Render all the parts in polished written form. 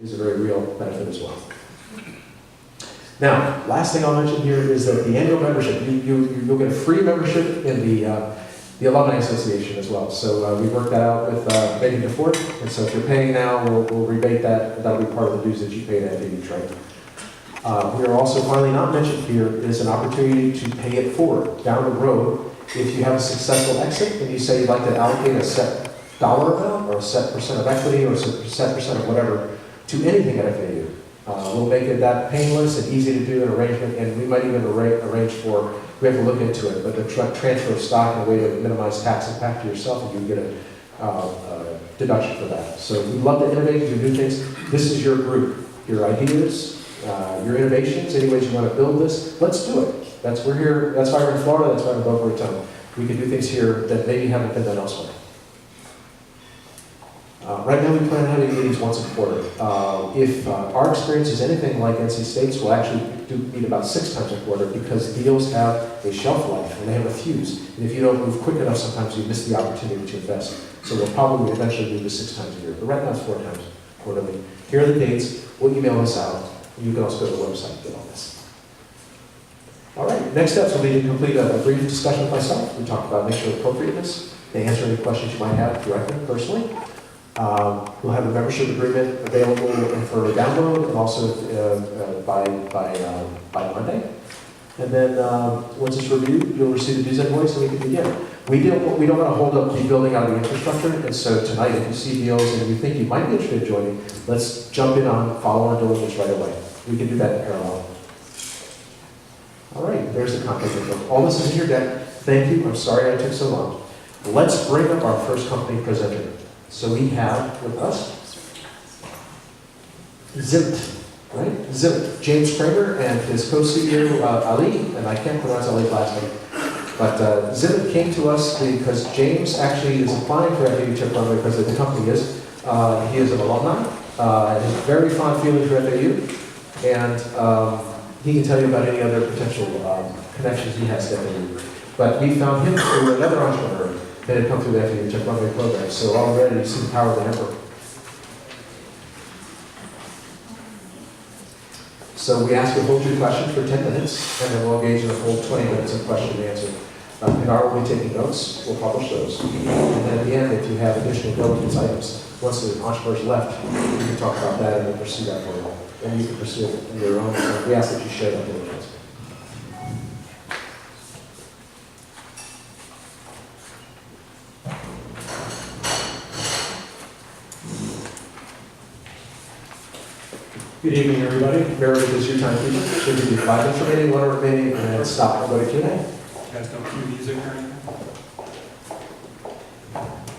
is a very real benefit as well. Now, last thing I'll mention here is that the annual membership, you'll get a free membership in the Alumni Association as well. So we worked that out with Megan DeFort, and so if you're paying now, we'll rebate that. That'll be part of the dues that you paid at FAU Detroit. We are also finally not mentioned here is an opportunity to pay it forward down the road. If you have a successful exit and you say you'd like to allocate a set dollar amount or a set percent of equity or a set percent of whatever to anything at FAU, we'll make it that painless and easy to do an arrangement, and we might even arrange for, we have to look into it, but the transfer of stock in a way to minimize tax impact to yourself, and you get a deduction for that. So we love to innovate, do new things. This is your group, your ideas, your innovations, any ways you want to build this, let's do it. We're here, that's why we're in Florida, that's why we're in Boca Raton. We can do things here that maybe haven't been done elsewhere. Right now we plan on having meetings once a quarter. If our experience is anything like NC State's, we'll actually meet about 6 times a quarter because deals have a shelf life and they have a fuse. And if you don't move quick enough, sometimes you miss the opportunity to invest. So we'll probably eventually do this 6 times a year. But right now it's 4 times quarterly. Here are the dates. We'll email this out. You can also go to the website and get all this. All right, next steps will be to complete a brief discussion with myself. We talked about initial appropriateness, to answer any questions you might have directly, personally. We'll have a membership agreement available for download and also by Monday. And then once it's reviewed, you'll receive the dues invoice and we can begin. We don't want to hold up the building out of the infrastructure, and so tonight if you see deals and you think you might be interested in joining, let's jump in on follow-on diligence right away. We can do that in parallel. All right, there's the contact info. All this is in your deck. Thank you. I'm sorry I took so long. Let's bring up our first company presenter. So we have with us Zimit, right? Zimit, James Kramer and his co-CEO Ali, and I can't pronounce Ali's last name. But Zimit came to us because James actually is applying for FAU Czech Runway because the company is. He is an alumni, and has very fond feelings for FAU, and he can tell you about any other potential connections he has to FAU. But we found him through another entrepreneur that had come through the FAU Czech Runway program. So already you see the power of the network. So we ask you to hold your question for 10 minutes, and then we'll engage in a full 20 minutes of question and answer. Pinar will be taking notes. We'll publish those. And then at the end, if you have additional diligence items, once the entrepreneur's left, we can talk about that and then pursue that for you. And you can pursue it on your own. So we ask that you share that diligence. Good evening, everybody. Meredith, it's your time, please. Should we do 5 minutes remaining, 1 remaining, and then stop and go to Q&A? You guys don't cue music or anything?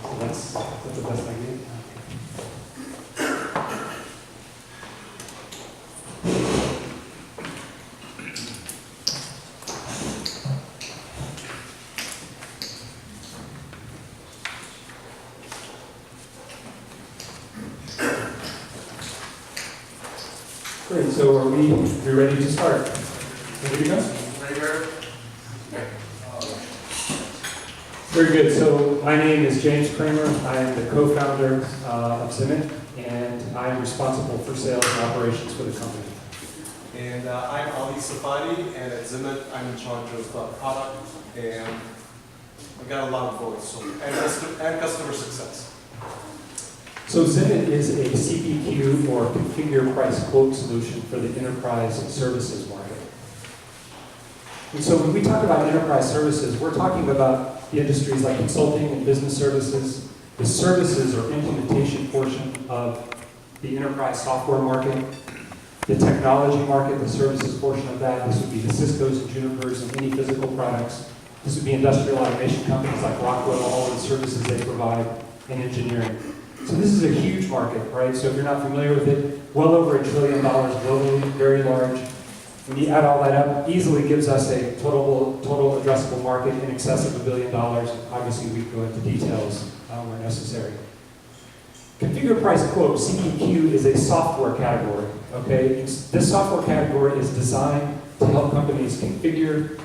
So that's the best I get. Great, so are we ready to start? Ready to go? Ready, Barry? Very good. So my name is James Kramer. I am the co-founder of Zimit, and I am responsible for sales and operations for the company. And I'm Ali Safadi, and at Zimit, I'm in charge of product, and I've got a lot of voice, so, and customer success. So Zimit is a CPQ, or configure price quote solution for the enterprise services market. And so when we talk about enterprise services, we're talking about the industries like consulting and business services, the services or implementation portion of the enterprise software market, the technology market, the services portion of that. This would be the Cisco's and Junipers and any physical products. This would be industrial automation companies like Rockwell, all of the services they provide, and engineering. So this is a huge market, right? So if you're not familiar with it, well over $1 trillion globally, very large. When you add all that up, easily gives us a total addressable market in excess of $1 billion. Obviously, we can go into details where necessary. Configure price quote, CPQ, is a software category, okay? This software category is designed to help companies configure,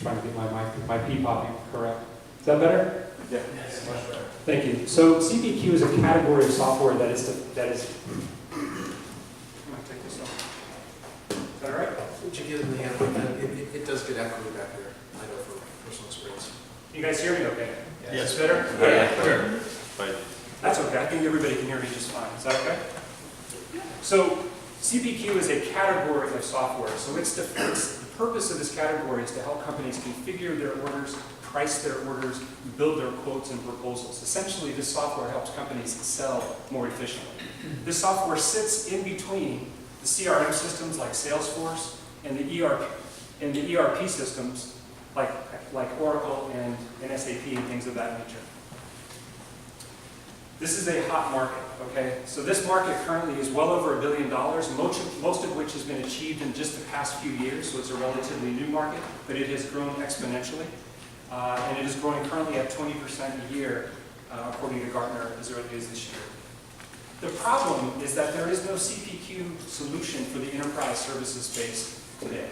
trying to get my P popping correct. Is that better? Yeah, yes, much better. Thank you. So CPQ is a category of software that is you get in the hand like that, it does get echoey back there. I know from personal experience. You guys hear me okay? Yes. Better? Sure. But That's okay. I think everybody can hear me just fine. Is that okay? So CPQ is a category of software. So the purpose of this category is to help companies configure their orders, price their orders, build their quotes and proposals. Essentially, this software helps companies sell more efficiently. This software sits in between the CRM systems like Salesforce and the ERP systems like Oracle and SAP and things of that nature. This is a hot market, okay? So this market currently is well over $1 billion, most of which has been achieved in just the past few years, so it's a relatively new market, but it has grown exponentially. And it is growing currently at 20% a year, according to Gartner, as early as this year. The problem is that there is no CPQ solution for the enterprise services space today.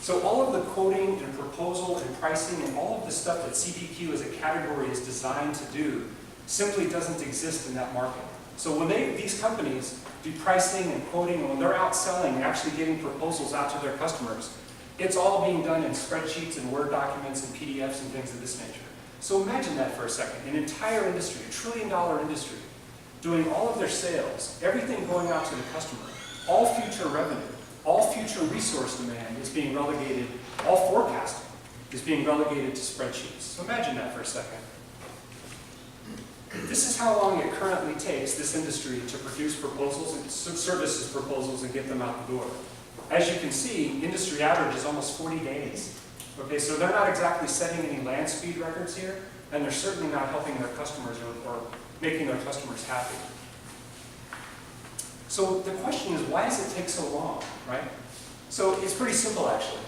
So all of the quoting and proposal and pricing and all of the stuff that CPQ as a category is designed to do simply doesn't exist in that market. So when these companies do pricing and quoting, and when they're out selling and actually getting proposals out to their customers, it's all being done in spreadsheets and Word documents and PDFs and things of this nature. So imagine that for a second. An entire industry, $1 trillion industry, doing all of their sales, everything going out to the customer, all future revenue, all future resource demand is being relegated, all forecasting is being relegated to spreadsheets. So imagine that for a second. This is how long it currently takes this industry to produce proposals and services proposals and get them out the door. As you can see, industry average is almost 40 days. Okay, so they're not exactly setting any land speed records here, and they're certainly not helping their customers or making their customers happy. So the question is, why does it take so long, right? So it's pretty simple, actually.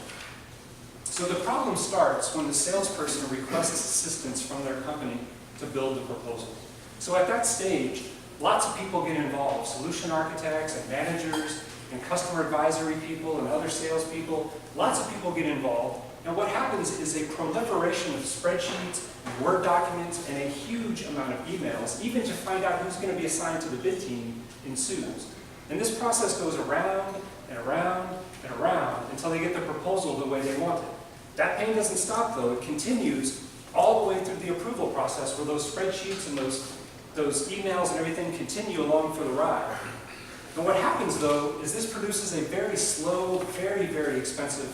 So the problem starts when the salesperson requests assistance from their company to build the proposal. So at that stage, lots of people get involved, solution architects and managers and customer advisory people and other salespeople. Lots of people get involved. And what happens is a proliferation of spreadsheets, and Word documents, and a huge amount of emails, even to find out who's going to be assigned to the bid team, ensues. And this process goes around and around and around until they get the proposal the way they want it. That pain doesn't stop, though. It continues all the way through the approval process, where those spreadsheets and those emails and everything continue along for the ride. And what happens, though, is this produces a very slow, very, very expensive,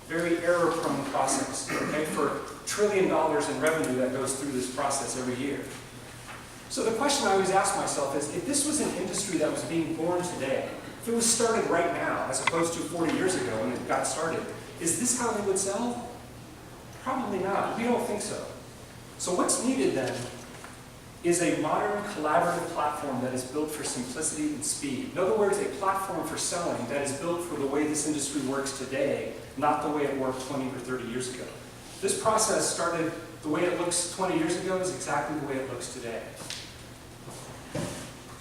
very error-prone process, okay, for $1 trillion in revenue that goes through this process every year. So the question I always ask myself is, if this was an industry that was being born today, if it was started right now, as opposed to 40 years ago when it got started, is this how they would sell? Probably not. We don't think so. So what's needed then is a modern collaborative platform that is built for simplicity and speed. In other words, a platform for selling that is built for the way this industry works today, not the way it worked 20 or 30 years ago. This process started, the way it looks 20 years ago is exactly the way it looks today.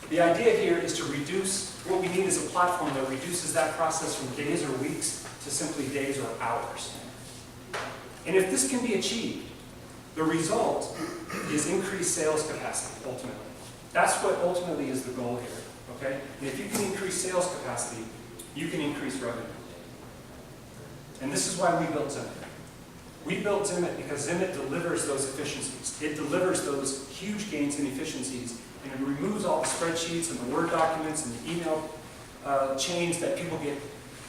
The idea here is to reduce, what we need is a platform that reduces that process from days or weeks to simply days or hours. And if this can be achieved, the result is increased sales capacity, ultimately. That's what ultimately is the goal here, okay? And if you can increase sales capacity, you can increase revenue. And this is why we built Zimit. We built Zimit because Zimit delivers those efficiencies. It delivers those huge gains in efficiencies, and it removes all the spreadsheets and the Word documents and the email chains that people get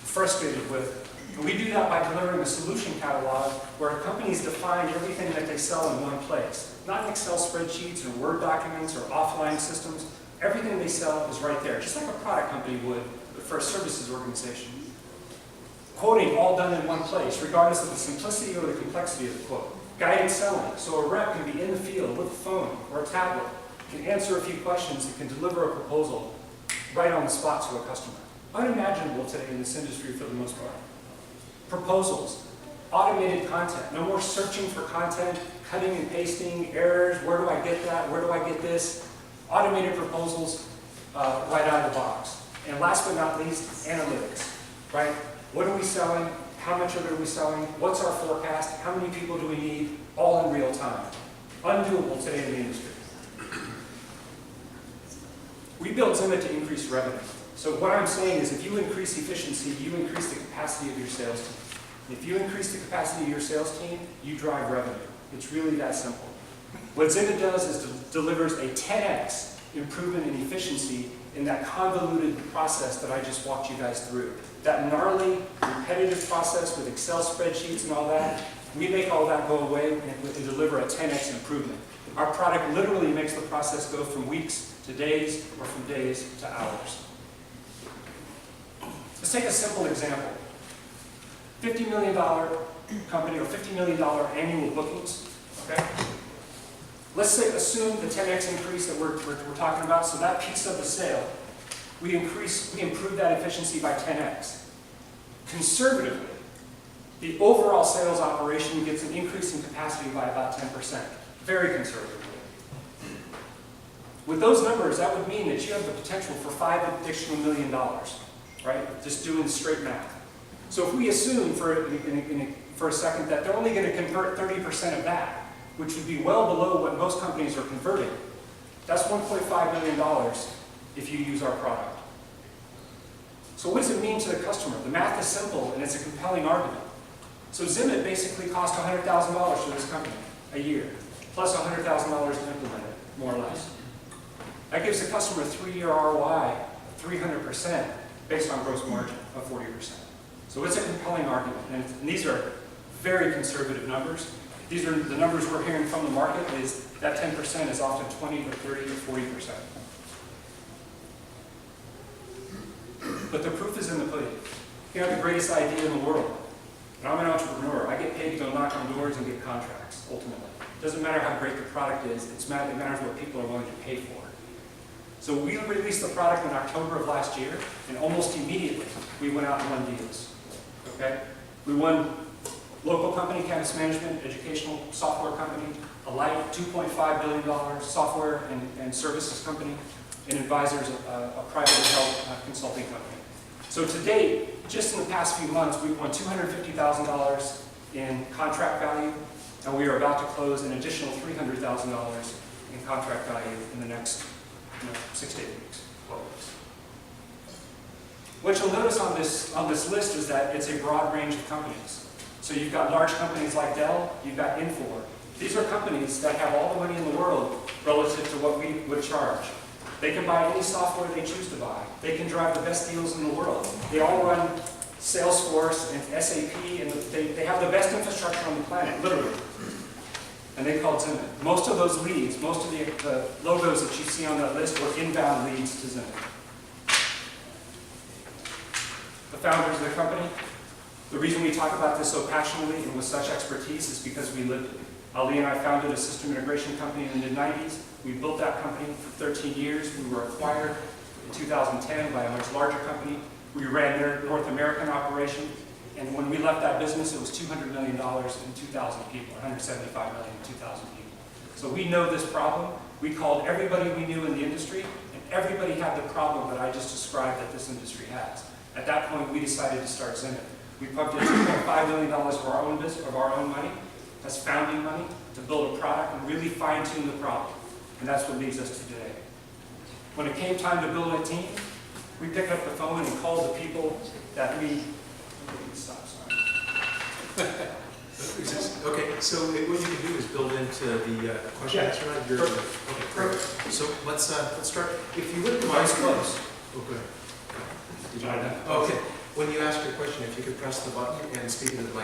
frustrated with. And we do that by delivering a solution catalog where companies define everything that they sell in one place. Not in Excel spreadsheets or Word documents or offline systems. Everything they sell is right there, just like a product company would for a services organization. Quoting all done in one place, regardless of the simplicity or the complexity of the quote. Guided selling, so a rep can be in the field with a phone or a tablet, can answer a few questions, and can deliver a proposal right on the spot to a customer. Unimaginable today in this industry for the most part. Proposals, automated content, no more searching for content, cutting and pasting, errors, where do I get that, where do I get this? Automated proposals right out of the box. And last but not least, analytics, right? What are we selling? How much of it are we selling? What's our forecast? How many people do we need? All in real time. Undoable today in the industry. We built Zimit to increase revenue. So what I'm saying is if you increase efficiency, you increase the capacity of your sales team. If you increase the capacity of your sales team, you drive revenue. It's really that simple. What Zimit does is delivers a 10x improvement in efficiency in that convoluted process that I just walked you guys through. That gnarly, repetitive process with Excel spreadsheets and all that, we make all that go away and deliver a 10x improvement. Our product literally makes the process go from weeks to days, or from days to hours. Let's take a simple example. $50 million company or $50 million annual bookings, okay? Let's say, assume the 10x increase that we're talking about, so that piece of the sale, we improve that efficiency by 10x. Conservatively, the overall sales operation gets an increase in capacity by about 10%, very conservatively. With those numbers, that would mean that you have the potential for $5 additional million, right? Just doing straight math. So if we assume for a second that they're only going to convert 30% of that, which would be well below what most companies are converting, that's $1.5 million if you use our product. So what does it mean to the customer? The math is simple and it's a compelling argument. So Zimit basically cost $100,000 for this company a year, plus $100,000 to implement it, more or less. That gives the customer a 3-year ROI of 300% based on gross margin of 40%. So it's a compelling argument, and these are very conservative numbers. These are the numbers we're hearing from the market, is that 10% is often 20 to 30 to 40%. But the proof is in the pudding. You have the greatest idea in the world. And I'm an entrepreneur. I get paid to go knock on doors and get contracts, ultimately. It doesn't matter how great the product is, it matters what people are willing to pay for. So we released the product in October of last year, and almost immediately we went out and won deals. Okay? We won local company, campus management, educational software company, Alight, $2.5 billion software and services company, and Advisors, a privately held consulting company. So to date, just in the past few months, we've won $250,000 in contract value, and we are about to close an additional $300,000 in contract value in the next 6 to 8 weeks, 12 weeks. What you'll notice on this list is that it's a broad range of companies. So you've got large companies like Dell, you've got Infor. These are companies that have all the money in the world relative to what we would charge. They can buy any software they choose to buy. They can drive the best deals in the world. They all run Salesforce and SAP, and they have the best infrastructure on the planet, literally. And they call Zimit. Most of those leads, most of the logos that you see on that list were inbound leads to Zimit. The founders of the company, the reason we talk about this so passionately and with such expertise is because we lived it. Ali and I founded a system integration company in the mid-90s. We built that company for 13 years. We were acquired in 2010 by a much larger company. We ran their North American operation. And when we left that business, it was $200 million and 2,000 people, 175 million and 2,000 people. So we know this problem. We called everybody we knew in the industry, and everybody had the problem that I just described that this industry has. At that point, we decided to start Zimit. We pumped in $2.5 million of our own business, of our own money, as founding money, to build a product and really fine-tune the problem. And that's what leads us to today. When it came time to build a team, we picked up the phone and called the people that we... Stop, sorry. Okay, so what you can do is build into the question answer line. Okay, perfect. So let's start. If you wouldn't mind, close. Okay. Did you know that? Okay. When you ask your question, if you could press the button and speak into the mic.